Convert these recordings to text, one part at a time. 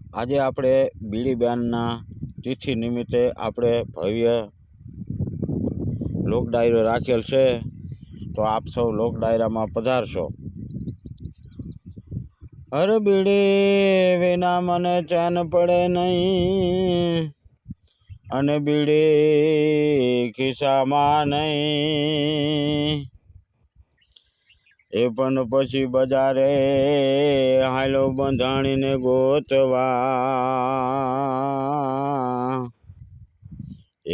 આજે આપણે બીડીબેનના તિથિ નિમિત્તે આપણે ભવ્ય લોક ડાયરો રાખેલ છે, તો આપ સૌ લોક ડાયરામાં પધારશો। હર બીડી વિના મને ચેન પડે નહીં, અને બીડી ખિસ્સામાં નહીં, એ પણ પછી બજારે હાલો બંધાણીને ગોતવા,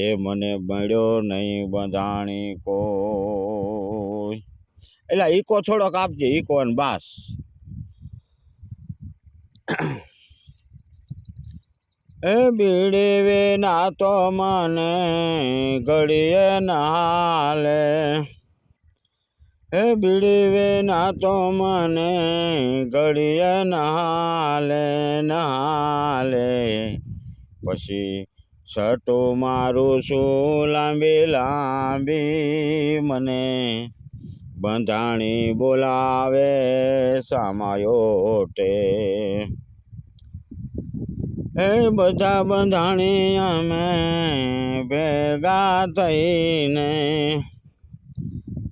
એ મને મળ્યો નહીં બંધાણી કોઈ। એટલે ઈકો થોડોક આપજે, ઈકો ને બાસ। એ બીડી વિના તો મને ઘડીએ ના હાલે, એ બીડી વિના તો મને ઘડીએ ના હાલે, પછી સટું મારું શું લાંબી લાંબી, મને બંધાણી બોલાવે સામાયોટે। એ બધા બંધાણી અમે ભેગા થઈને,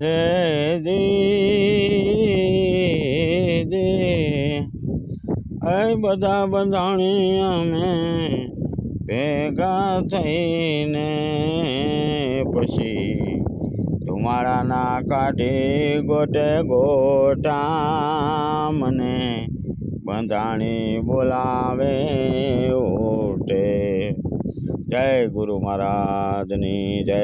હે દી એ બધા બંધાણી અમે ભેગા થઈને, પછી ધુમાડાના કાઢી ગોટે ગોટા, મને બંધાણી બોલાવે ઓટે। જય ગુરુ મહારાજની જય।